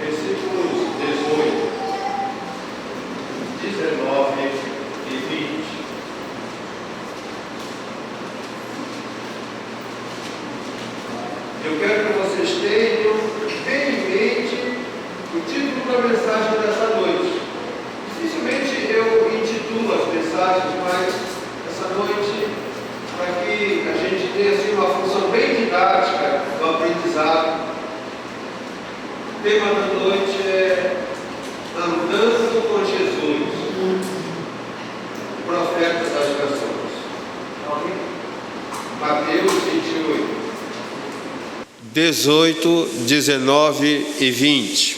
versículos 18, 19 e 20. Eu quero que vocês tenham bem em mente o título da mensagem dessa noite. Dificilmente eu intitulo as mensagens, mas essa noite, para que a gente tenha assim, uma função bem didática do aprendizado, o tema da noite é Andando com Jesus, profeta das nações. Mateus 28. 18, 19 e 20.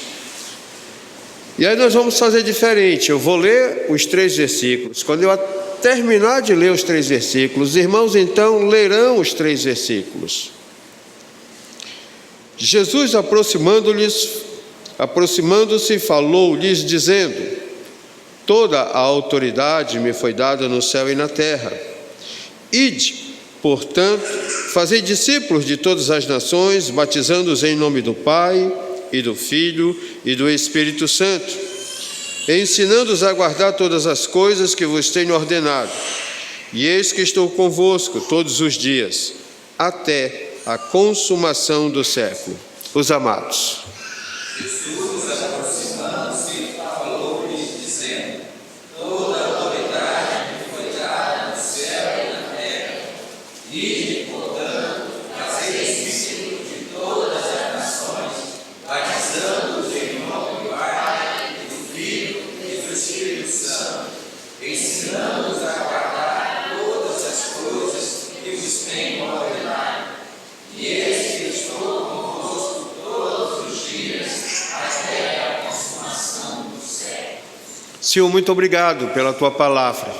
E aí nós vamos fazer diferente. Eu vou ler os 3 versículos. Quando eu terminar de ler os 3 versículos, os irmãos então lerão os 3 versículos. Jesus, aproximando-se, falou-lhes, dizendo: toda a autoridade me foi dada no céu e na terra. Ide, portanto, fazei discípulos de todas as nações, batizando-os em nome do Pai, e do Filho, e do Espírito Santo, ensinando-os a guardar todas as coisas que vos tenho ordenado. E eis que estou convosco todos os dias, até a consumação do século. Os amados. Jesus, aproximando-se, falou-lhes, dizendo: toda a autoridade me foi dada no céu e na terra. Ide, portanto, fazei discípulos de todas as nações, batizando-os em nome do Pai, e do Filho e do Espírito Santo, ensinando-os a guardar todas as coisas que vos tenho ordenado. E eis que estou convosco todos os dias, até a consumação do século. Senhor, muito obrigado pela Tua palavra.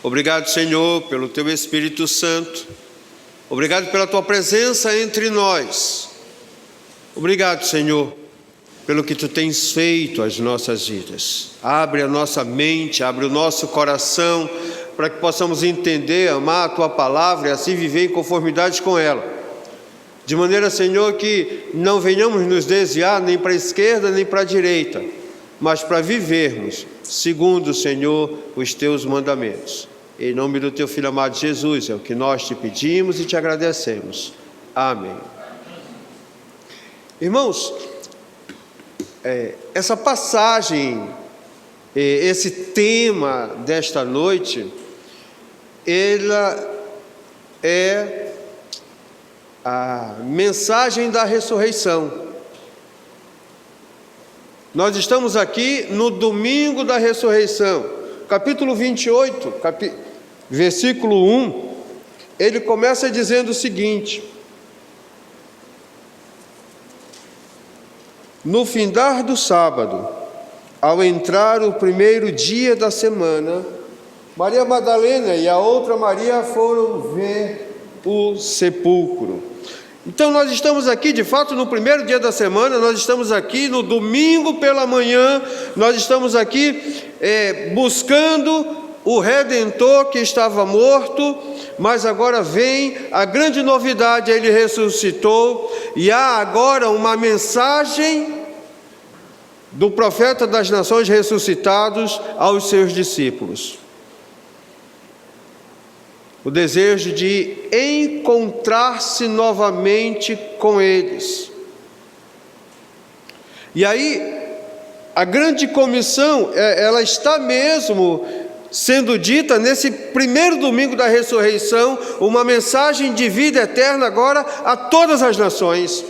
Obrigado, Senhor, pelo Teu Espírito Santo. Obrigado pela Tua presença entre nós. Obrigado, Senhor, pelo que Tu tens feito às nossas vidas. Abre a nossa mente, abre o nosso coração, para que possamos entender, amar a Tua palavra e assim viver em conformidade com ela. De maneira, Senhor, que não venhamos nos desviar nem para a esquerda nem para a direita, mas para vivermos segundo, Senhor, os Teus mandamentos. Em nome do Teu Filho amado Jesus, é o que nós te pedimos e te agradecemos. Amém. Irmãos, essa passagem, esse tema desta noite, ela é a mensagem da ressurreição. Nós estamos aqui no domingo da ressurreição. Capítulo 28, versículo 1, ele começa dizendo o seguinte: no findar do sábado, ao entrar o primeiro dia da semana, Maria Madalena e a outra Maria foram ver o sepulcro. Então nós estamos aqui, de fato, no primeiro dia da semana, nós estamos aqui no domingo pela manhã, nós estamos aqui buscando o Redentor que estava morto, mas agora vem a grande novidade: ele ressuscitou, e há agora uma mensagem do profeta das nações ressuscitados aos seus discípulos. O desejo de encontrar-se novamente com eles. E aí, a grande comissão, ela está mesmo sendo dita nesse primeiro domingo da ressurreição, uma mensagem de vida eterna agora a todas as nações.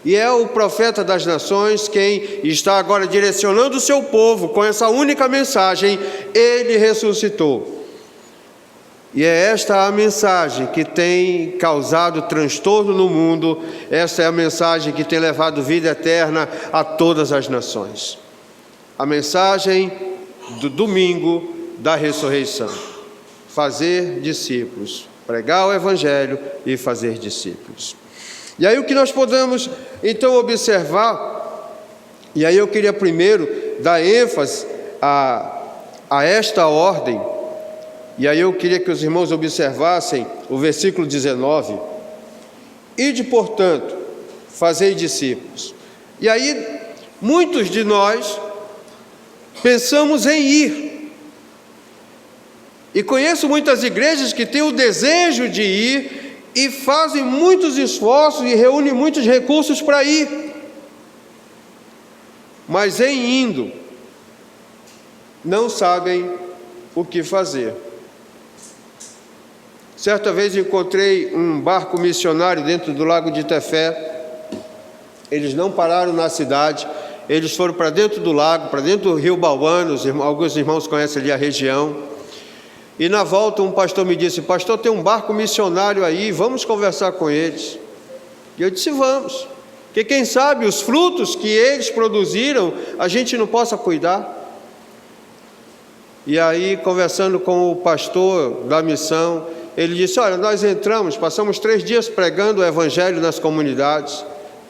E é o profeta das nações quem está agora direcionando o seu povo com essa única mensagem: ele ressuscitou. E é esta a mensagem que tem causado transtorno no mundo, esta é a mensagem que tem levado vida eterna a todas as nações. A mensagem do domingo da ressurreição: fazer discípulos, pregar o Evangelho e fazer discípulos. E aí o que nós podemos então observar, e aí eu queria primeiro dar ênfase a esta ordem. E aí eu queria que os irmãos observassem o versículo 19: ide, portanto, fazei discípulos. E aí muitos de nós pensamos em ir. E conheço muitas igrejas que têm o desejo de ir e fazem muitos esforços e reúnem muitos recursos para ir. Mas em indo, não sabem o que fazer. Certa vez encontrei um barco missionário dentro do lago de Tefé. Eles não pararam na cidade, eles foram para dentro do lago, para dentro do rio Bauano. Alguns irmãos conhecem ali a região. E na volta um pastor me disse: pastor, tem um barco missionário aí, vamos conversar com eles. E eu disse: vamos, porque quem sabe os frutos que eles produziram a gente não possa cuidar. E aí, conversando com o pastor da missão, ele disse: olha, nós entramos, passamos 3 dias pregando o evangelho nas comunidades,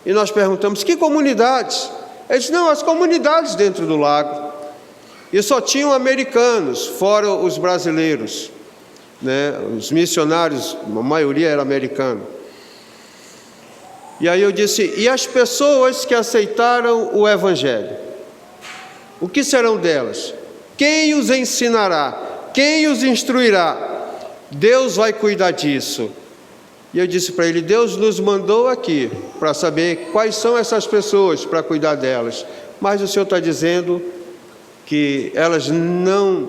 e nós perguntamos: que comunidades? Ele disse: não, as comunidades dentro do lago. E só tinham americanos, fora os brasileiros, né? Os missionários, a maioria era americano. E aí eu disse: e as pessoas que aceitaram o evangelho? O que serão delas? Quem os ensinará? Quem os instruirá? Deus vai cuidar disso. E eu disse para ele: Deus nos mandou aqui para saber quais são essas pessoas, para cuidar delas. Mas o Senhor está dizendo que elas não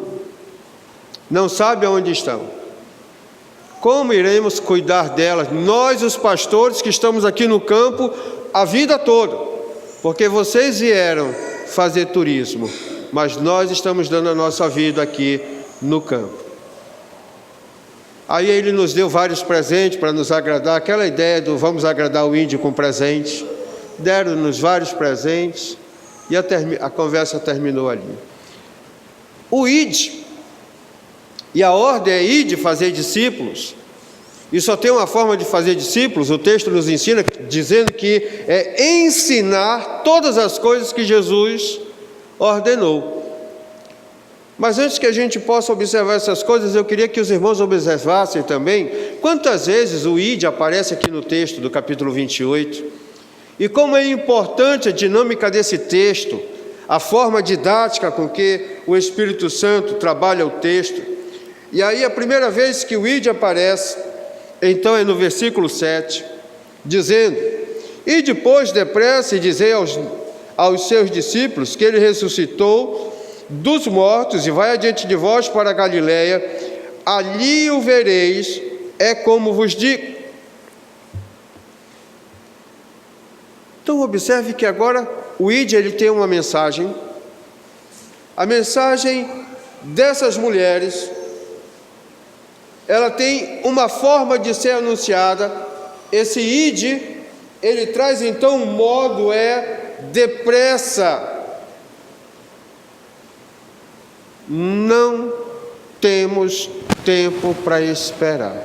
sabem onde estão. Como iremos cuidar delas? Nós, os pastores que estamos aqui no campo a vida toda, porque vocês vieram fazer turismo, mas nós estamos dando a nossa vida aqui no campo. Aí ele nos deu vários presentes para nos agradar, aquela ideia do vamos agradar o índio com presentes. Deram-nos vários presentes e a conversa terminou ali. O ide, e a ordem é ide fazer discípulos, e só tem uma forma de fazer discípulos, o texto nos ensina dizendo que é ensinar todas as coisas que Jesus ordenou. Mas antes que a gente possa observar essas coisas, eu queria que os irmãos observassem também quantas vezes o ide aparece aqui no texto do capítulo 28, e como é importante a dinâmica desse texto, a forma didática com que o Espírito Santo trabalha o texto. E aí a primeira vez que o ide aparece, então é no versículo 7, dizendo: e depois depressa e dizei aos seus discípulos que ele ressuscitou dos mortos e vai adiante de vós para a Galileia, ali o vereis, é como vos digo. Então observe que agora o ide ele tem uma mensagem. A mensagem dessas mulheres, ela tem uma forma de ser anunciada. Esse ide, ele traz então um modo depressa. Não temos tempo para esperar.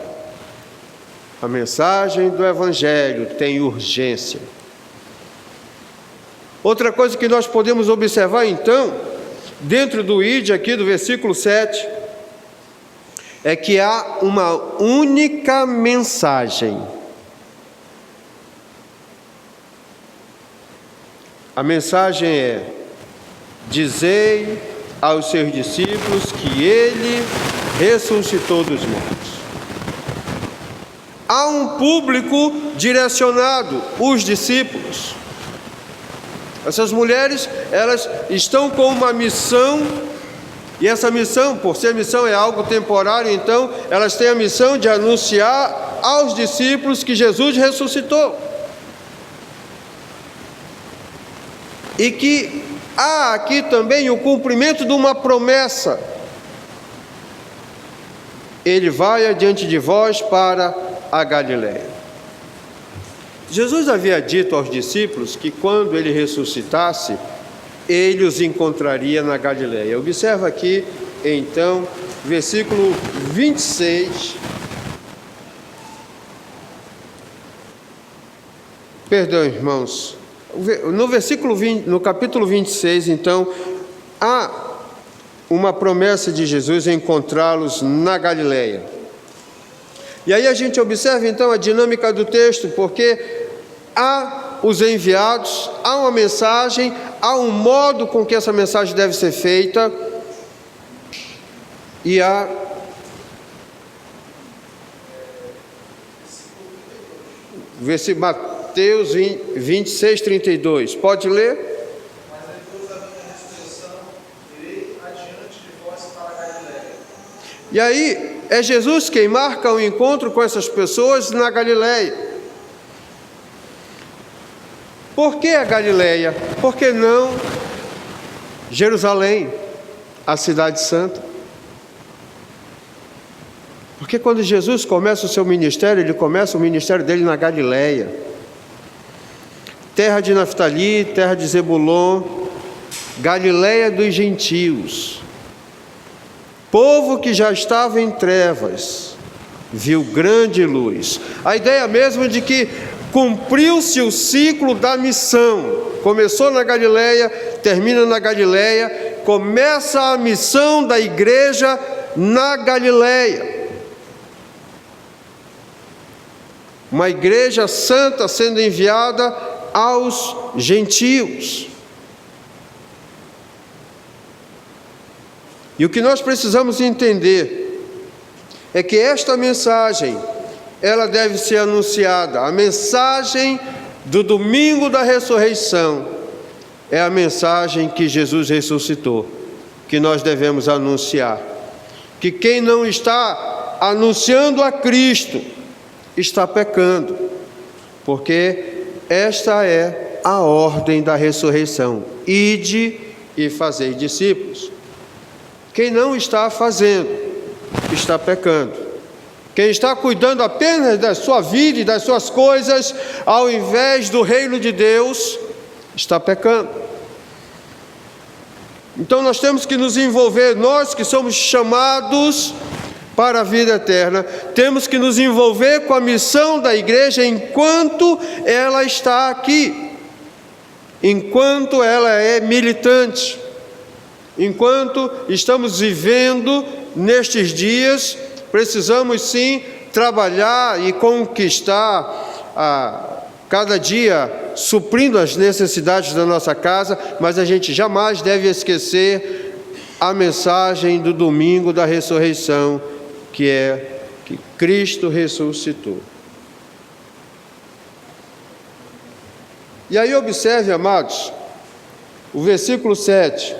A mensagem do Evangelho tem urgência. Outra coisa que nós podemos observar então, dentro do ide aqui do versículo 7, é que há uma única mensagem. A mensagem é: dizei aos seus discípulos que ele ressuscitou dos mortos. Há um público direcionado, os discípulos. Essas mulheres, elas estão com uma missão, e essa missão, por ser missão é algo temporário, então elas têm a missão de anunciar aos discípulos que Jesus ressuscitou. E que há aqui também o cumprimento de uma promessa: ele vai adiante de vós para a Galileia. Jesus havia dito aos discípulos que quando ele ressuscitasse, ele os encontraria na Galileia. Observa aqui, então, versículo 26. Perdão, irmãos. No versículo 20, no capítulo 26, então, há uma promessa de Jesus em encontrá-los na Galileia. E aí a gente observa então a dinâmica do texto, porque há os enviados, há uma mensagem, há um modo com que essa mensagem deve ser feita, e há Mateus 26, 32. Pode ler? Mas depois da minha ressurreição, irei adiante de vós para a Galiléia. E aí, é Jesus quem marca o encontro com essas pessoas na Galiléia. Por que a Galiléia? Por que não Jerusalém, a cidade santa? Porque quando Jesus começa o seu ministério, ele começa o ministério dele na Galiléia, terra de Naftali, terra de Zebulon, Galiléia dos gentios. Povo que já estava em trevas, viu grande luz. A ideia mesmo de que cumpriu-se o ciclo da missão. Começou na Galiléia, termina na Galiléia, começa a missão da igreja na Galiléia. Uma igreja santa sendo enviada aos gentios. E o que nós precisamos entender é que esta mensagem, ela deve ser anunciada. A mensagem do domingo da ressurreição é a mensagem que Jesus ressuscitou, que nós devemos anunciar. Que quem não está anunciando a Cristo está pecando, porque esta é a ordem da ressurreição: ide e fazei discípulos. Quem não está fazendo está pecando. Quem está cuidando apenas da sua vida e das suas coisas, ao invés do reino de Deus, está pecando. Então nós temos que nos envolver, nós que somos chamados para a vida eterna, temos que nos envolver com a missão da igreja enquanto ela está aqui, enquanto ela é militante, enquanto estamos vivendo nestes dias. Precisamos sim trabalhar e conquistar cada dia, suprindo as necessidades da nossa casa, mas a gente jamais deve esquecer a mensagem do domingo da ressurreição, que é que Cristo ressuscitou. E aí observe, amados, o versículo 7,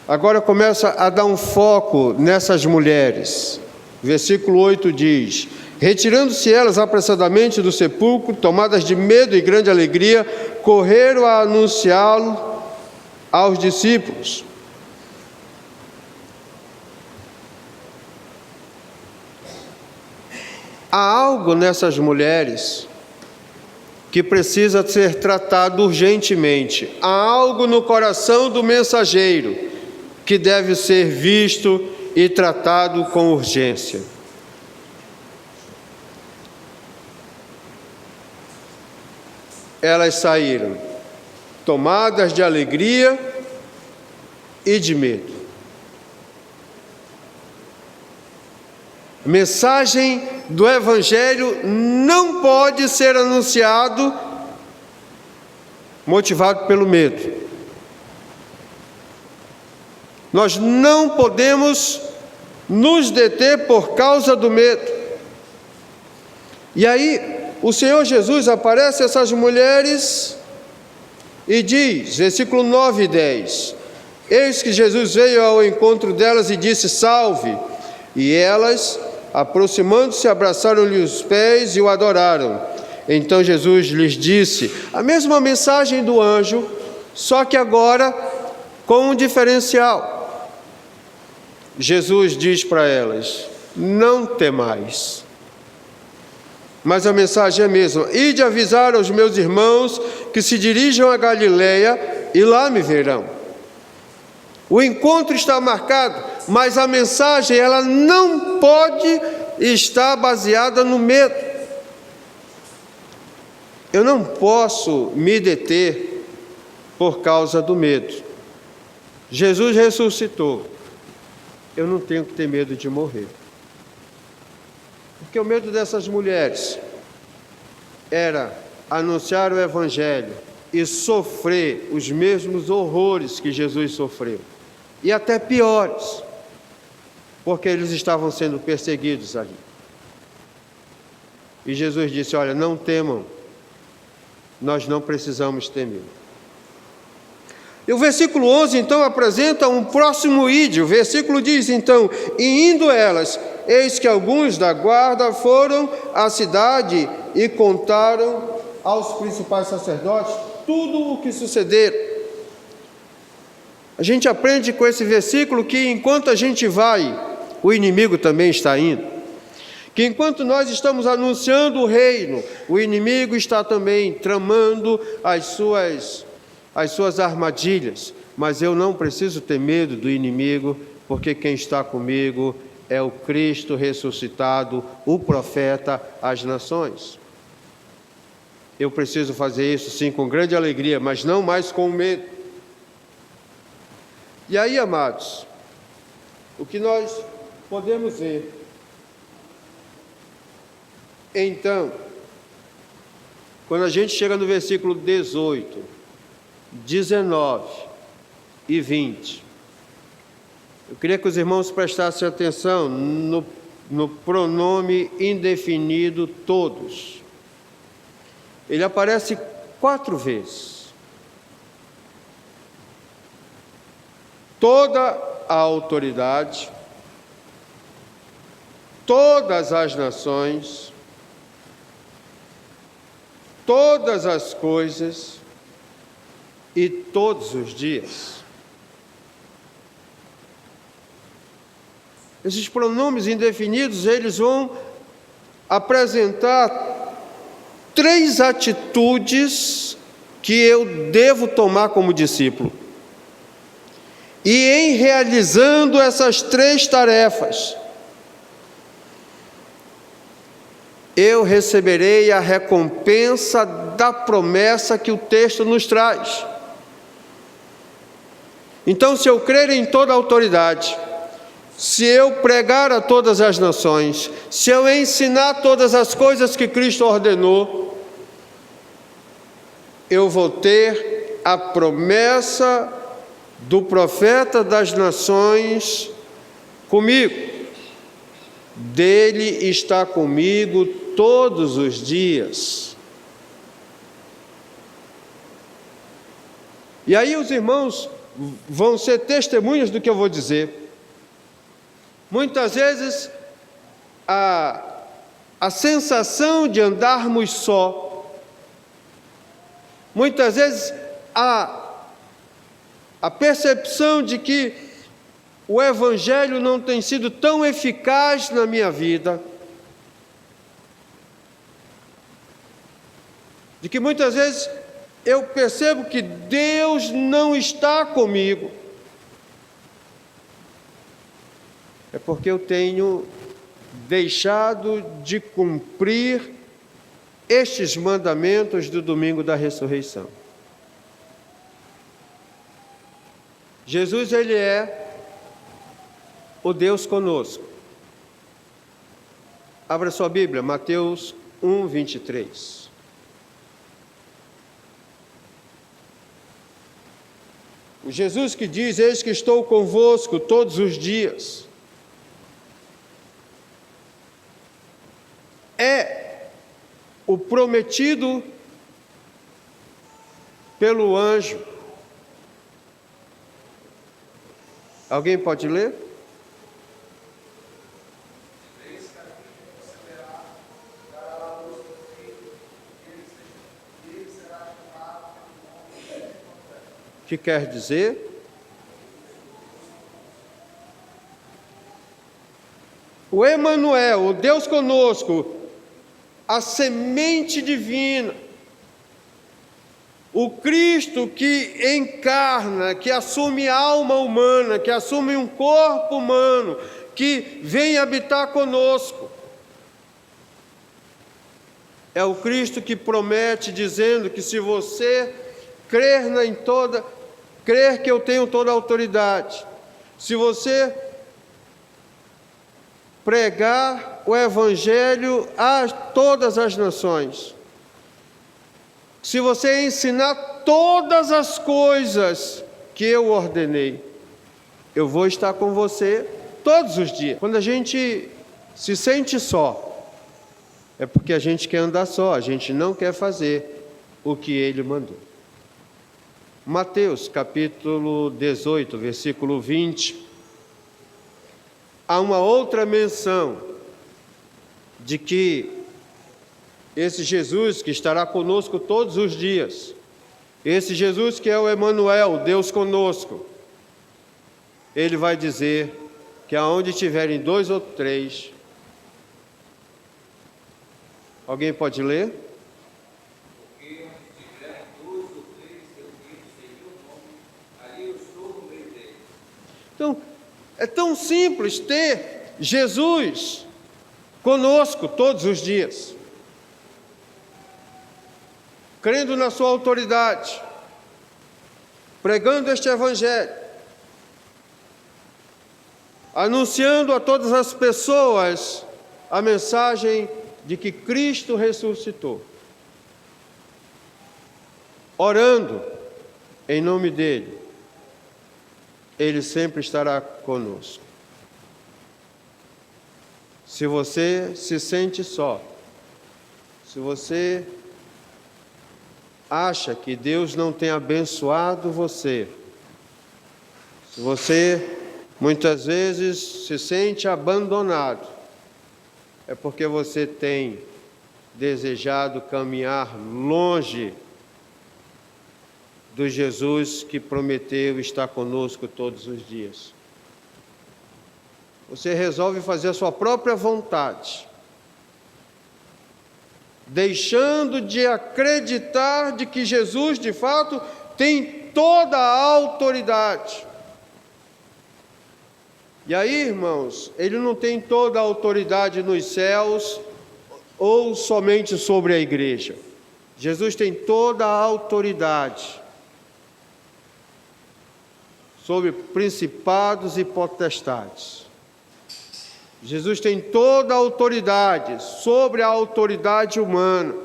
agora começa a dar um foco nessas mulheres. Versículo 8 diz: retirando-se elas apressadamente do sepulcro, tomadas de medo e grande alegria, correram a anunciá-lo aos discípulos. Há algo nessas mulheres que precisa ser tratado urgentemente. Há algo no coração do mensageiro que deve ser visto e tratado com urgência. Elas saíram tomadas de alegria e de medo. A mensagem do Evangelho não pode ser anunciado motivado pelo medo. Nós não podemos nos deter por causa do medo. E aí, o Senhor Jesus aparece a essas mulheres e diz, versículo 9 e 10, eis que Jesus veio ao encontro delas e disse: salve! E elas, aproximando-se, abraçaram-lhe os pés e o adoraram. Então Jesus lhes disse a mesma mensagem do anjo, só que agora com um diferencial. Jesus diz para elas: não temais. Mas a mensagem é a mesma: ide avisar aos meus irmãos que se dirijam a Galiléia e lá me verão. O encontro está marcado, mas a mensagem ela não pode estar baseada no medo. Eu não posso me deter por causa do medo. Jesus ressuscitou. Eu não tenho que ter medo de morrer. Porque o medo dessas mulheres era anunciar o Evangelho e sofrer os mesmos horrores que Jesus sofreu, e até piores, porque eles estavam sendo perseguidos ali. E Jesus disse: olha, não temam, nós não precisamos temer. E o versículo 11, então, apresenta um próximo ide. O versículo diz, então: e indo elas, eis que alguns da guarda foram à cidade e contaram aos principais sacerdotes tudo o que sucedera. A gente aprende com esse versículo que enquanto a gente vai, o inimigo também está indo. Que enquanto nós estamos anunciando o reino, o inimigo está também tramando as suas armadilhas. Mas eu não preciso ter medo do inimigo, porque quem está comigo é o Cristo ressuscitado, o profeta às nações. Eu preciso fazer isso sim com grande alegria, mas não mais com medo. E aí, amados, o que nós podemos ver, então, quando a gente chega no versículo 18, 19 e 20, eu queria que os irmãos prestassem atenção no pronome indefinido todos. Ele aparece 4 vezes. Toda a autoridade, todas as nações, todas as coisas e todos os dias. Esses pronomes indefinidos, eles vão apresentar 3 atitudes que eu devo tomar como discípulo. E em realizando essas 3 tarefas, eu receberei a recompensa da promessa que o texto nos traz. Então, se eu crer em toda a autoridade, se eu pregar a todas as nações, se eu ensinar todas as coisas que Cristo ordenou, eu vou ter a promessa do profeta das nações comigo. Dele está comigo todos os dias. E aí os irmãos vão ser testemunhas do que eu vou dizer. Muitas vezes a sensação de andarmos só, muitas vezes a percepção de que o Evangelho não tem sido tão eficaz na minha vida, de que muitas vezes eu percebo que Deus não está comigo, é porque eu tenho deixado de cumprir estes mandamentos do domingo da ressurreição. Jesus, ele é o Deus conosco. Abra sua Bíblia, Mateus 1, 23. O Jesus que diz: eis que estou convosco todos os dias. É o prometido pelo anjo. Alguém pode ler? O que quer dizer? O Emanuel, o Deus conosco, a semente divina, o Cristo que encarna, que assume alma humana, que assume um corpo humano, que vem habitar conosco. É o Cristo que promete, dizendo que se você crer que eu tenho toda a autoridade, se você pregar o Evangelho a todas as nações, se você ensinar todas as coisas que eu ordenei, eu vou estar com você todos os dias. Quando a gente se sente só, é porque a gente quer andar só, a gente não quer fazer o que Ele mandou. Mateus capítulo 18, versículo 20, há uma outra menção de que esse Jesus que estará conosco todos os dias, esse Jesus que é o Emanuel, Deus conosco, Ele vai dizer que aonde tiverem 2 ou 3, alguém pode ler? Porque onde tiverem 2 ou 3 reunidos em meu nome, ali eu estou no meio deles. Então, é tão simples ter Jesus conosco todos os dias, crendo na sua autoridade, pregando este Evangelho, anunciando a todas as pessoas a mensagem de que Cristo ressuscitou, orando em nome dEle, Ele sempre estará conosco. Se você se sente só, se você acha que Deus não tem abençoado você, se você muitas vezes se sente abandonado, é porque você tem desejado caminhar longe do Jesus que prometeu estar conosco todos os dias. Você resolve fazer a sua própria vontade, deixando de acreditar de que Jesus, de fato, tem toda a autoridade. E aí, irmãos, Ele não tem toda a autoridade nos céus ou somente sobre a igreja. Jesus tem toda a autoridade sobre principados e potestades. Jesus tem toda a autoridade sobre a autoridade humana.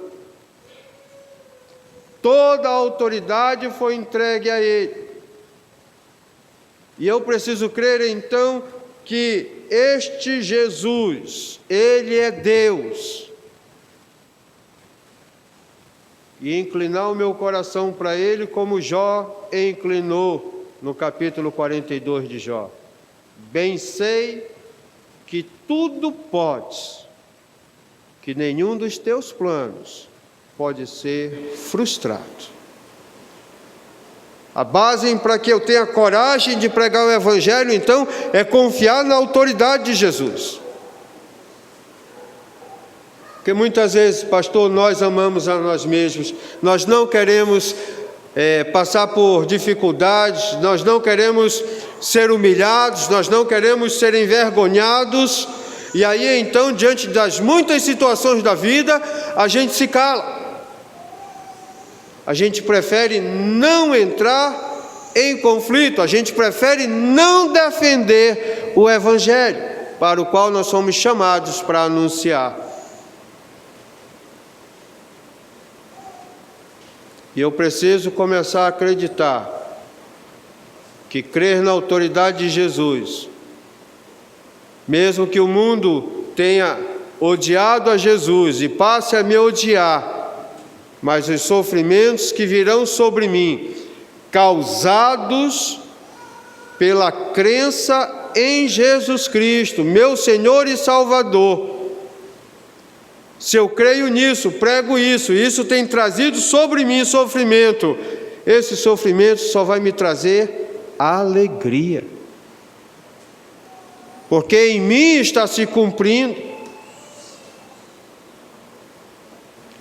Toda a autoridade foi entregue a Ele. E eu preciso crer então que este Jesus, Ele é Deus. E inclinar o meu coração para Ele como Jó inclinou no capítulo 42 de Jó. Bem sei que tudo podes, que nenhum dos teus planos pode ser frustrado. A base para que eu tenha coragem de pregar o Evangelho, então, é confiar na autoridade de Jesus. Porque muitas vezes, pastor, nós amamos a nós mesmos, nós não queremos passar por dificuldades, nós não queremos ser humilhados, nós não queremos ser envergonhados, e aí então, diante das muitas situações da vida, a gente se cala. A gente prefere não entrar em conflito, a gente prefere não defender o Evangelho, para o qual nós somos chamados para anunciar. E eu preciso começar a acreditar que crer na autoridade de Jesus, mesmo que o mundo tenha odiado a Jesus e passe a me odiar, mas os sofrimentos que virão sobre mim, causados pela crença em Jesus Cristo, meu Senhor e Salvador, se eu creio nisso, prego isso, isso tem trazido sobre mim sofrimento, esse sofrimento só vai me trazer alegria, porque em mim está se cumprindo.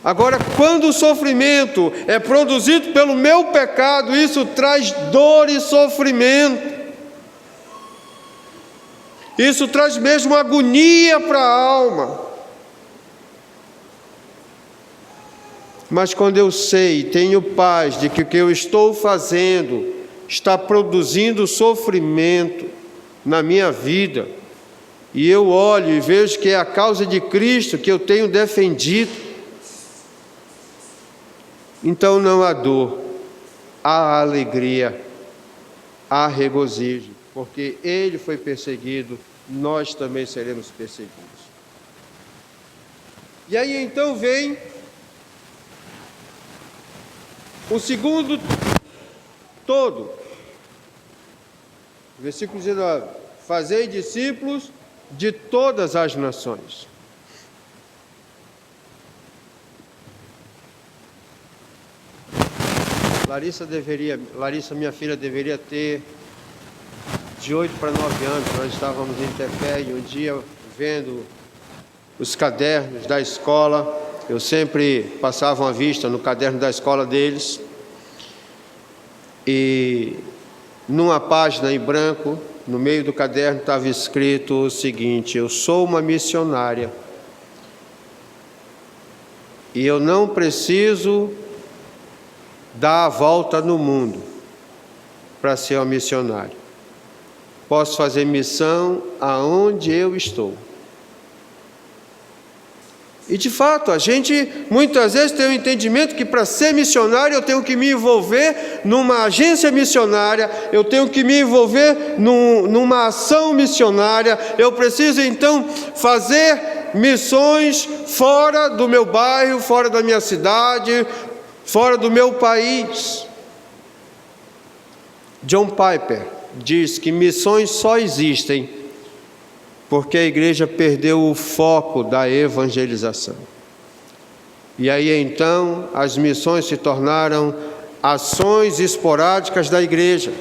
Agora, quando o sofrimento é produzido pelo meu pecado, isso traz dor e sofrimento, isso traz mesmo agonia para a alma. Mas quando eu sei, tenho paz de que o que eu estou fazendo está produzindo sofrimento na minha vida, e eu olho e vejo que é a causa de Cristo que eu tenho defendido, Então não há dor, há alegria, há regozijo, porque ele foi perseguido, nós também seremos perseguidos. E aí então vem o segundo todo, versículo 19: fazei discípulos de todas as nações. Larissa, minha filha, deveria ter de 8 para 9 anos. Nós estávamos em Tefé e um dia vendo os cadernos da escola. Eu sempre passava uma vista no caderno da escola deles. E numa página em branco, no meio do caderno, estava escrito o seguinte: eu sou uma missionária e eu não preciso dar a volta no mundo para ser uma missionária. Posso fazer missão aonde eu estou. E de fato, a gente muitas vezes tem o entendimento que para ser missionário eu tenho que me envolver numa agência missionária, eu tenho que me envolver numa ação missionária, eu preciso então fazer missões fora do meu bairro, fora da minha cidade, fora do meu país. John Piper diz que missões só existem porque a igreja perdeu o foco da evangelização. E aí então as missões se tornaram ações esporádicas da igreja.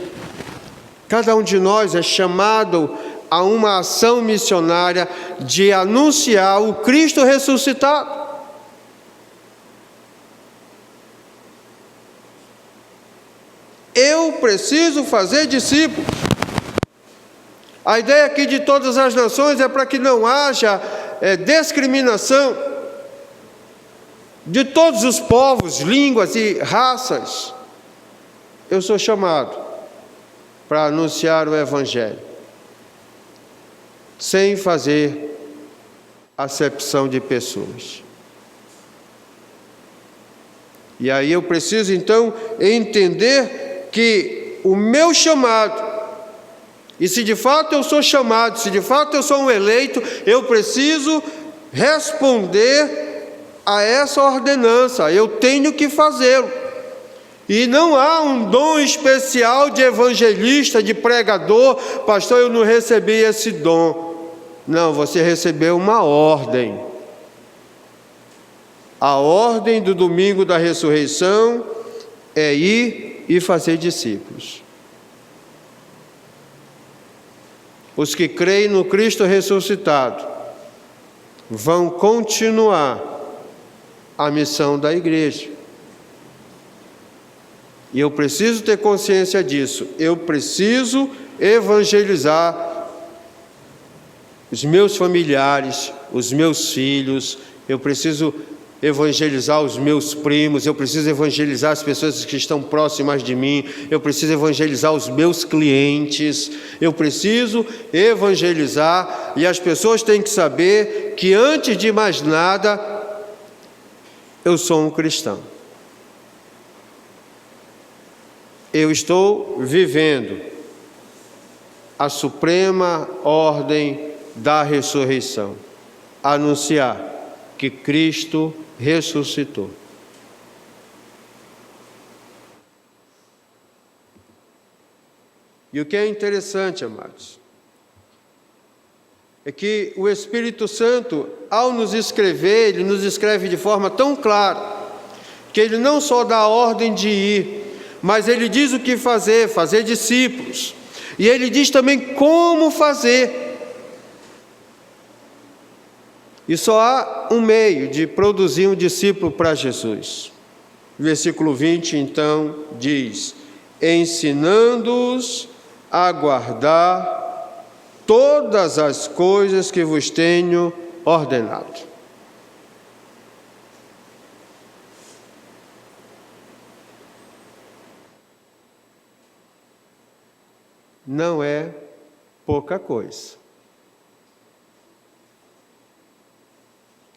Cada um de nós é chamado a uma ação missionária de anunciar o Cristo ressuscitado. Eu preciso fazer discípulos. A ideia aqui de todas as nações é para que não haja discriminação de todos os povos, línguas e raças. Eu sou chamado para anunciar o Evangelho, sem fazer acepção de pessoas. E aí eu preciso então entender que o meu chamado, e se de fato eu sou chamado, se de fato eu sou um eleito, eu preciso responder a essa ordenança, eu tenho que fazê-lo. E não há um dom especial de evangelista, de pregador. Pastor, eu não recebi esse dom. Não, você recebeu uma ordem. A ordem do domingo da ressurreição é ir e fazer discípulos. Os que creem no Cristo ressuscitado vão continuar a missão da igreja. E eu preciso ter consciência disso. Eu preciso evangelizar os meus familiares, os meus filhos. Eu preciso evangelizar os meus primos, eu preciso evangelizar as pessoas que estão próximas de mim, eu preciso evangelizar os meus clientes, eu preciso evangelizar, e as pessoas têm que saber que antes de mais nada, eu sou um cristão. Eu estou vivendo a suprema ordem da ressurreição, anunciar que Cristo ressuscitou. E o que é interessante, amados, é que o Espírito Santo, ao nos escrever, ele nos escreve de forma tão clara, que ele não só dá a ordem de ir, mas ele diz o que fazer, fazer discípulos. E ele diz também como fazer. E só há um meio de produzir um discípulo para Jesus. Versículo 20, então, diz: ensinando-os a guardar todas as coisas que vos tenho ordenado. Não é pouca coisa.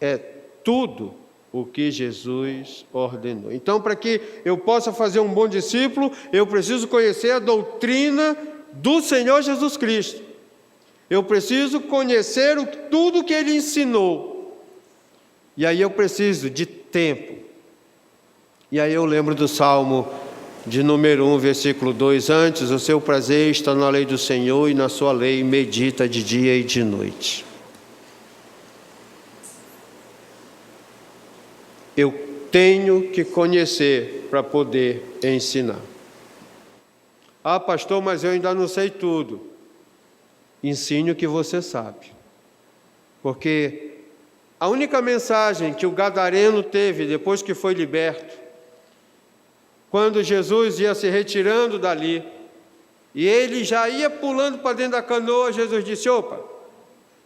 É tudo o que Jesus ordenou. Então, para que eu possa fazer um bom discípulo, eu preciso conhecer a doutrina do Senhor Jesus Cristo. Eu preciso conhecer tudo que Ele ensinou. E aí eu preciso de tempo. E aí eu lembro do Salmo de número 1, versículo 2, antes, o seu prazer está na lei do Senhor e na sua lei medita de dia e de noite. Eu tenho que conhecer para poder ensinar. Ah, pastor, mas eu ainda não sei tudo. Ensine o que você sabe. Porque a única mensagem que o gadareno teve depois que foi liberto, quando Jesus ia se retirando dali, e ele já ia pulando para dentro da canoa, Jesus disse: opa,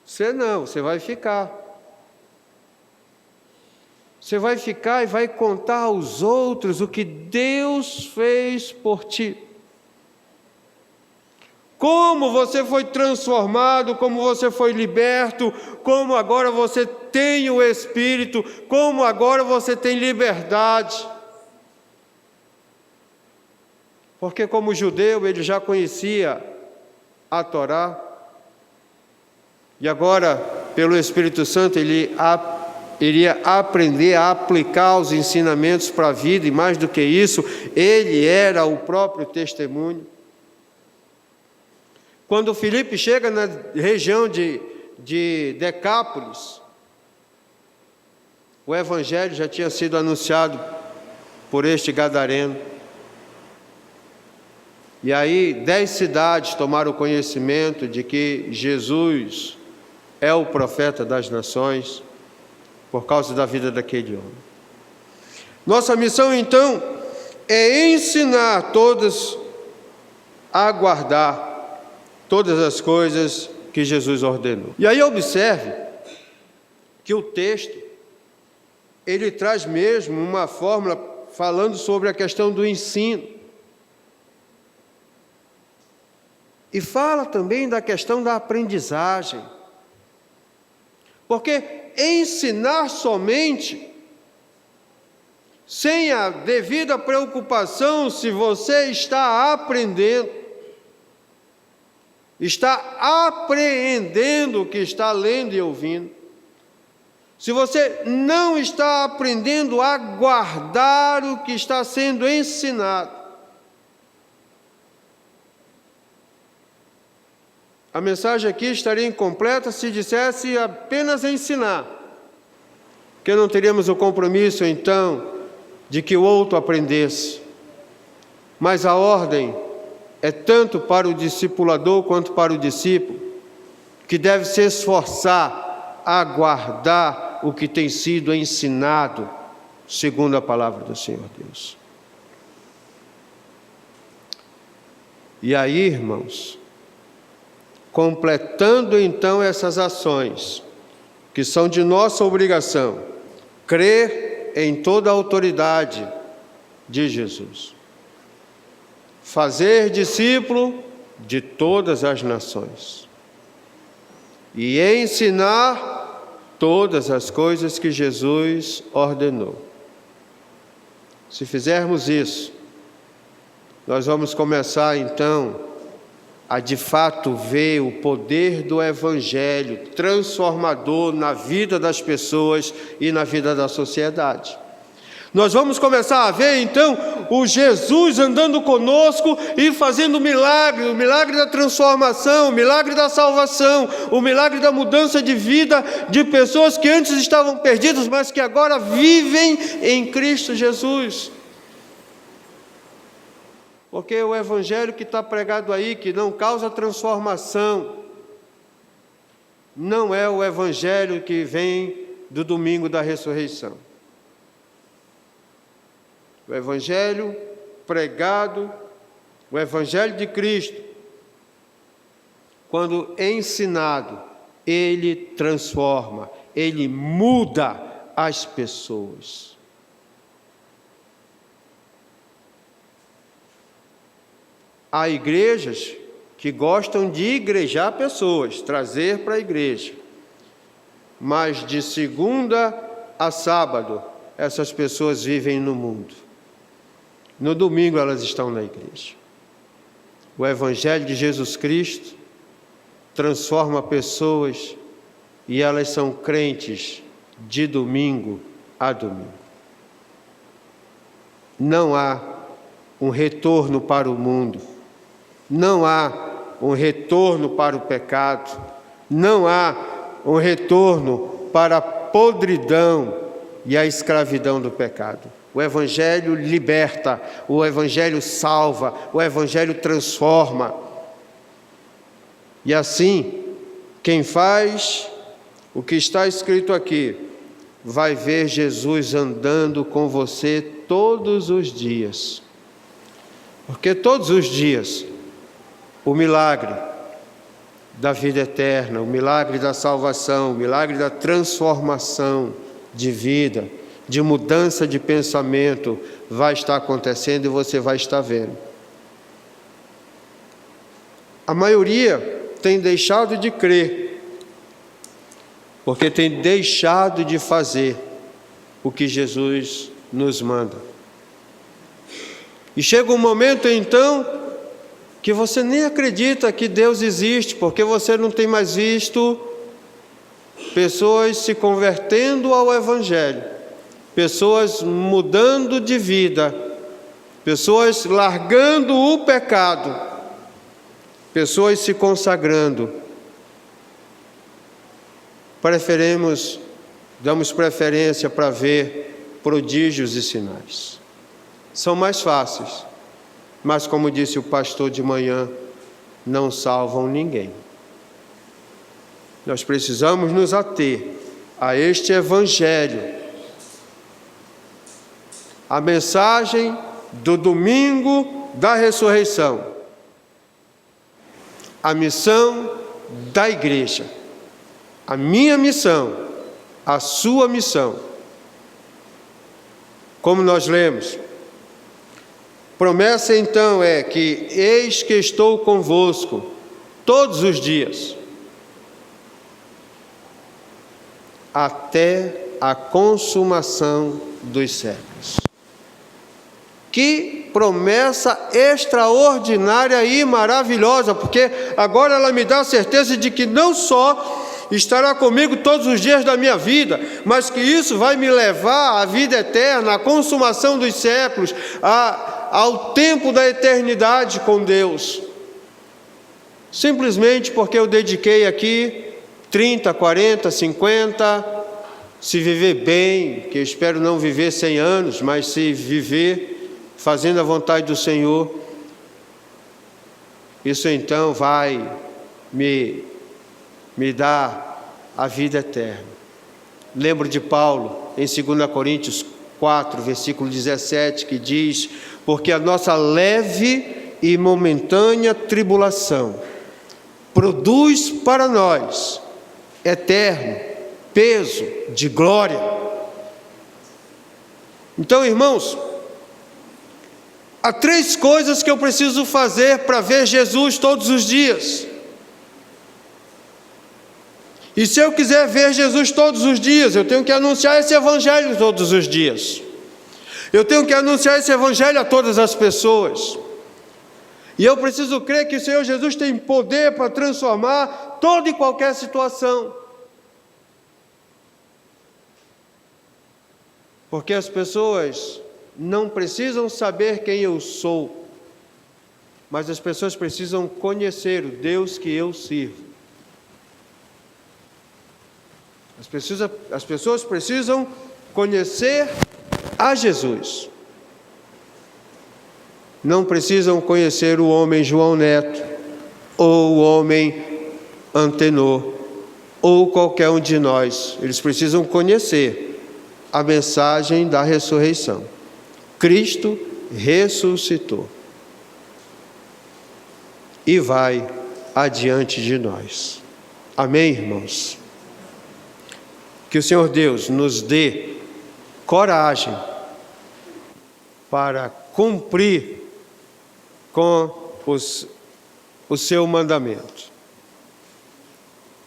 você não, você vai ficar. Você vai ficar e vai contar aos outros o que Deus fez por ti. Como você foi transformado, como você foi liberto, como agora você tem o Espírito, como agora você tem liberdade. Porque como judeu ele já conhecia a Torá, e agora pelo Espírito Santo ele iria aprender a aplicar os ensinamentos para a vida, e mais do que isso, ele era o próprio testemunho. Quando Filipe chega na região de Decápolis, o Evangelho já tinha sido anunciado por este gadareno. E aí 10 cidades tomaram conhecimento de que Jesus é o profeta das nações, por causa da vida daquele homem. Nossa missão, então, é ensinar todos a guardar todas as coisas que Jesus ordenou. E aí observe que o texto, ele traz mesmo uma fórmula falando sobre a questão do ensino. E fala também da questão da aprendizagem. Porque ensinar somente, sem a devida preocupação se você está aprendendo, está apreendendo o que está lendo e ouvindo, se você não está aprendendo a guardar o que está sendo ensinado, a mensagem aqui estaria incompleta se dissesse apenas ensinar, porque não teríamos o compromisso, então, de que o outro aprendesse. Mas a ordem é tanto para o discipulador quanto para o discípulo, que deve se esforçar a guardar o que tem sido ensinado, segundo a palavra do Senhor Deus. E aí, irmãos, completando então essas ações, que são de nossa obrigação, crer em toda a autoridade de Jesus, fazer discípulo de todas as nações e ensinar todas as coisas que Jesus ordenou. Se fizermos isso, nós vamos começar então a de fato ver o poder do Evangelho transformador na vida das pessoas e na vida da sociedade. Nós vamos começar a ver então o Jesus andando conosco e fazendo o milagre da transformação, o milagre da salvação, o milagre da mudança de vida de pessoas que antes estavam perdidas, mas que agora vivem em Cristo Jesus. Porque o Evangelho que está pregado aí, que não causa transformação, não é o Evangelho que vem do domingo da ressurreição. O Evangelho pregado, o Evangelho de Cristo, quando ensinado, ele transforma, ele muda as pessoas. Há igrejas que gostam de igrejar pessoas, trazer para a igreja, mas de segunda a sábado essas pessoas vivem no mundo. No domingo elas estão na igreja. O Evangelho de Jesus Cristo transforma pessoas e elas são crentes de domingo a domingo. Não há um retorno para o mundo, não há um retorno para o pecado, não há um retorno para a podridão e a escravidão do pecado. O Evangelho liberta, o Evangelho salva, o Evangelho transforma. E assim, quem faz o que está escrito aqui, vai ver Jesus andando com você todos os dias. Porque todos os dias, o milagre da vida eterna, o milagre da salvação, o milagre da transformação de vida, de mudança de pensamento, vai estar acontecendo e você vai estar vendo. A maioria tem deixado de crer, porque tem deixado de fazer o que Jesus nos manda. E chega um momento então que você nem acredita que Deus existe, porque você não tem mais visto pessoas se convertendo ao Evangelho, pessoas mudando de vida, pessoas largando o pecado, pessoas se consagrando. Damos preferência para ver prodígios e sinais. São mais fáceis, mas como disse o pastor de manhã, não salvam ninguém. Nós precisamos nos ater a este Evangelho, a mensagem do domingo da ressurreição, a missão da igreja, a minha missão, a sua missão. Como nós lemos, promessa então é que eis que estou convosco todos os dias, até a consumação dos séculos. Que promessa extraordinária e maravilhosa, porque agora ela me dá a certeza de que não só estará comigo todos os dias da minha vida, mas que isso vai me levar à vida eterna, à consumação dos séculos, ao tempo da eternidade com Deus. Simplesmente porque eu dediquei aqui 30, 40, 50, se viver bem, que eu espero não viver 100 anos, mas se viver fazendo a vontade do Senhor, isso então vai me dar a vida eterna. Lembro de Paulo, em 2 Coríntios 4, versículo 17, que diz: porque a nossa leve e momentânea tribulação produz para nós eterno peso de glória. Então, irmãos, há 3 coisas que eu preciso fazer para ver Jesus todos os dias. E se eu quiser ver Jesus todos os dias, eu tenho que anunciar esse Evangelho todos os dias. Eu tenho que anunciar esse Evangelho a todas as pessoas. E eu preciso crer que o Senhor Jesus tem poder para transformar toda e qualquer situação. Porque as pessoas não precisam saber quem eu sou, mas as pessoas precisam conhecer o Deus que eu sirvo. As pessoas precisam conhecer a Jesus. Não precisam conhecer o homem João Neto, ou o homem Antenor, ou qualquer um de nós. Eles precisam conhecer a mensagem da ressurreição. Cristo ressuscitou e vai adiante de nós. Amém, irmãos? Que o Senhor Deus nos dê coragem para cumprir com o seu mandamento.